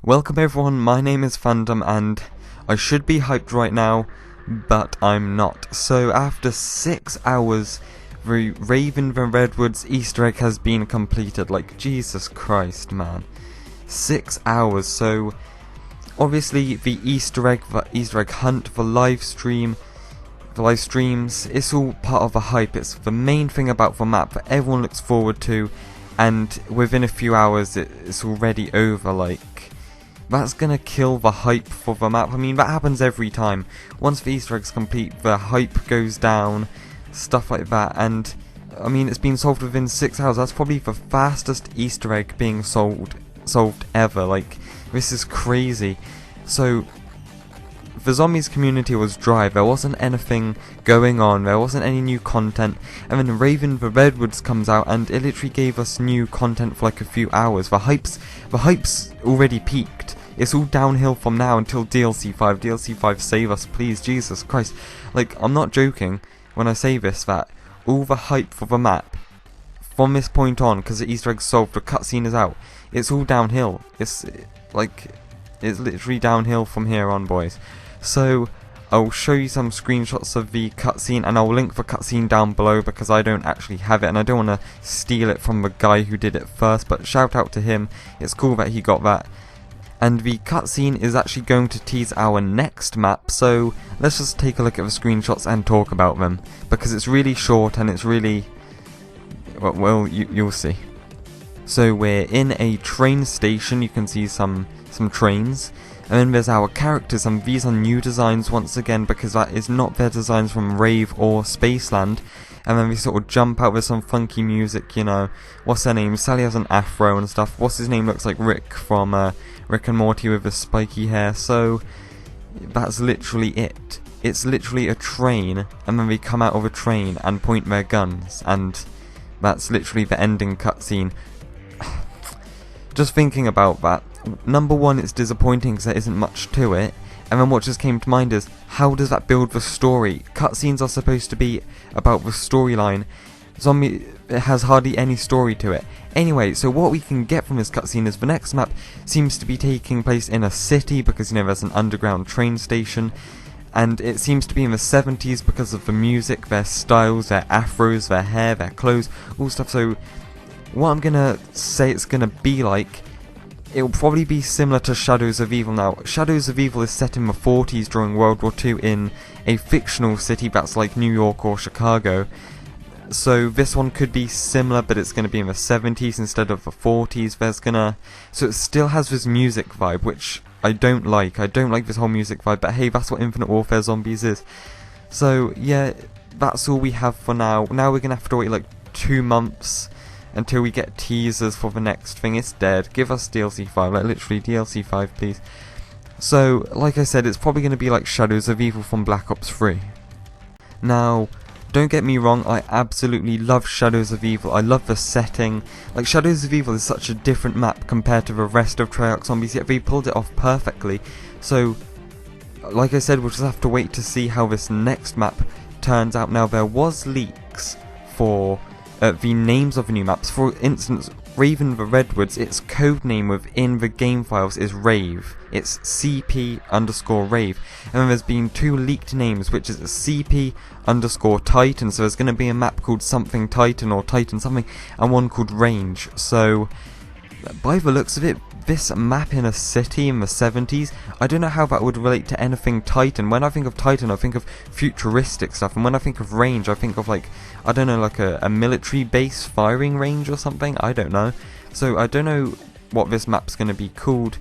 Welcome everyone, my name is Fandom and I should be hyped right now, but I'm not. So after 6 hours, the Rave in the Redwoods Easter egg has been completed. Like, Jesus Christ, man. 6 hours, so obviously the Easter egg hunt, the live streams, it's all part of the hype. It's the main thing about the map that everyone looks forward to, and within a few hours it's already over. Like, that's gonna kill the hype for the map. I mean, that happens every time. Once the Easter egg's complete, the hype goes down, stuff like that, and I mean, it's been solved within 6 hours. That's probably the fastest Easter egg being solved ever. Like, this is crazy. So the zombies community was dry, there wasn't anything going on, there wasn't any new content, and then Rave in the Redwoods comes out and it literally gave us new content for like a few hours. The hype's already peaked. It's all downhill from now until DLC 5. DLC 5, save us please, Jesus Christ. Like, I'm not joking when I say this, that all the hype for the map from this point on, because the Easter egg's solved, the cutscene is out, it's all downhill. It's literally downhill from here on, boys. So I'll show you some screenshots of the cutscene, and I'll link the cutscene down below because I don't actually have it and I don't want to steal it from the guy who did it first, but shout out to him. It's cool that he got that. And the cutscene is actually going to tease our next map, so let's just take a look at the screenshots and talk about them, because it's really short and it's really, well, you'll see. So we're in a train station. You can see some trains, and then there's our characters, and these are new designs once again because that is not their designs from Rave or Spaceland. And then we sort of jump out with some funky music, you know. What's her name? Sally has an afro and stuff. What's his name? Looks like Rick from Rick and Morty with the spiky hair. So that's literally it. It's literally a train, and then we come out of a train and point their guns, and that's literally the ending cutscene. Just thinking about that, number one, it's disappointing because there isn't much to it, and then what just came to mind is, how does that build the story? Cutscenes are supposed to be about the storyline. It has hardly any story to it. Anyway, so what we can get from this cutscene is the next map seems to be taking place in a city because, you know, there's an underground train station, and it seems to be in the 70s because of the music, their styles, their afros, their hair, their clothes, all stuff. So what I'm gonna say it's gonna be like, it'll probably be similar to Shadows of Evil. Now, Shadows of Evil is set in the 40s during World War II in a fictional city that's like New York or Chicago. So this one could be similar, but it's going to be in the 70s instead of the 40s. So it still has this music vibe, which I don't like. I don't like this whole music vibe, but hey, that's what Infinite Warfare Zombies is. So yeah, that's all we have for now. Now we're going to have to wait like 2 months until we get teasers for the next thing. It's dead. Give us DLC 5, like literally DLC 5 please. So like I said, it's probably going to be like Shadows of Evil from Black Ops 3. Now, don't get me wrong, I absolutely love Shadows of Evil. I love the setting. Like, Shadows of Evil is such a different map compared to the rest of Treyarch Zombies, yet they pulled it off perfectly. So like I said, we'll just have to wait to see how this next map turns out. Now, there was leaks for the names of the new maps. For instance, Rave in the Redwoods, its codename within the game files is Rave. It's CP_Rave. And then there's been 2 leaked names, which is CP_Titan. So there's going to be a map called something Titan or Titan something, and one called Range. So by the looks of it, this map in a city in the 70s, I don't know how that would relate to anything Titan. When I think of Titan, I think of futuristic stuff, and when I think of Range, I think of, like, I don't know, like a military base firing range or something. I don't know. So I don't know what this map's going to be called,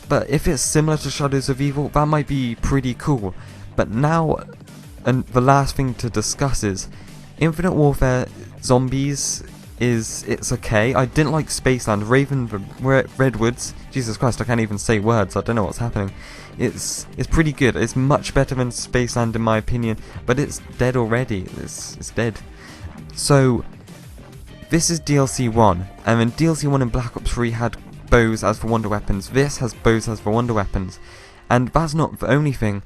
but if it's similar to Shadows of Evil, that might be pretty cool. But now, and the last thing to discuss is Infinite Warfare Zombies. It's okay. I didn't like Spaceland. Redwoods, Jesus Christ, I can't even say words, I don't know what's happening. It's pretty good. It's much better than Spaceland in my opinion, but it's dead already. It's dead. So this is DLC 1, and then DLC 1 in Black Ops 3 had bows as the wonder weapons. This has bows as the wonder weapons, and that's not the only thing.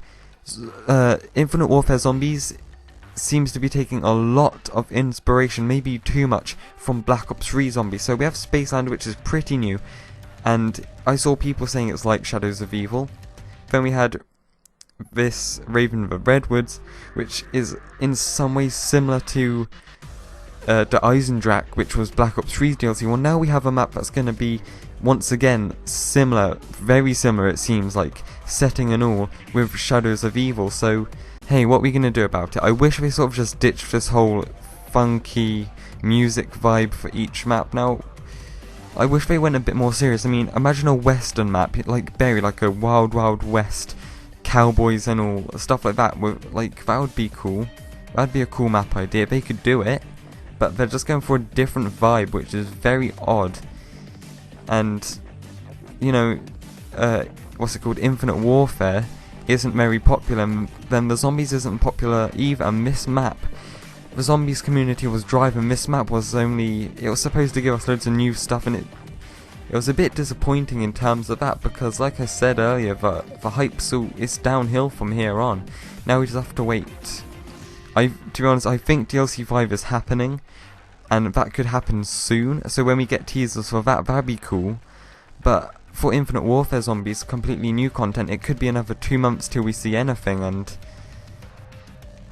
Infinite Warfare Zombies seems to be taking a lot of inspiration, maybe too much, from Black Ops 3 Zombies. So we have Spaceland, which is pretty new, and I saw people saying it's like Shadows of Evil. Then we had this Rave in the Redwoods, which is in some ways similar to the Eisendrache, which was Black Ops 3's DLC. Well, now we have a map that's going to be, once again, similar, very similar it seems like, setting and all, with Shadows of Evil. So, hey, what are we going to do about it? I wish they sort of just ditched this whole funky music vibe for each map. Now, I wish they went a bit more serious. I mean, imagine a western map, like Barry, like a Wild Wild West, cowboys and all, stuff like that. Like, that would be cool. That'd be a cool map idea. They could do it. But they're just going for a different vibe, which is very odd. And, you know, what's it called? Infinite Warfare isn't very popular, and then the zombies isn't popular either. And this map, the zombies community was driving. This map was it was supposed to give us loads of new stuff, and it was a bit disappointing in terms of that, because like I said earlier, the hype is downhill from here on. Now we just have to wait. To be honest, I think DLC 5 is happening, and that could happen soon, so when we get teasers for that, that'd be cool. But for Infinite Warfare Zombies, completely new content, it could be another 2 months till we see anything, and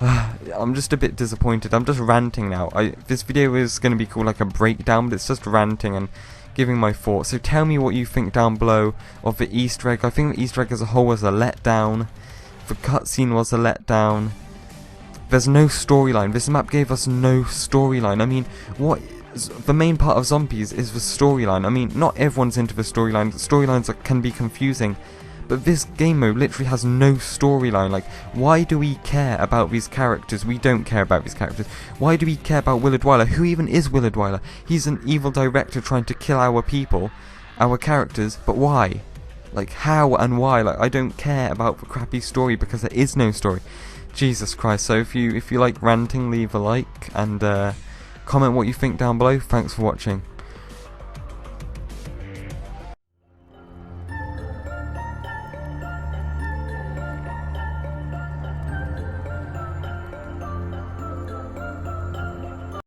I'm just a bit disappointed. I'm just ranting now. This video is going to be called like a breakdown, but it's just ranting and giving my thoughts. So tell me what you think down below of the Easter egg. I think the Easter egg as a whole was a letdown. The cutscene was a letdown. There's no storyline. This map gave us no storyline. I mean, the main part of zombies is the storyline. I mean, not everyone's into the storyline. The storylines can be confusing, but this game mode literally has no storyline. Like, why do we care about these characters? We don't care about these characters. Why do we care about Willard Wyler? Who even is Willard Wyler? He's an evil director trying to kill our people, our characters, but why? Like, how and why? Like, I don't care about the crappy story because there is no story. Jesus Christ. So if you like ranting, leave a like and comment what you think down below. Thanks for watching.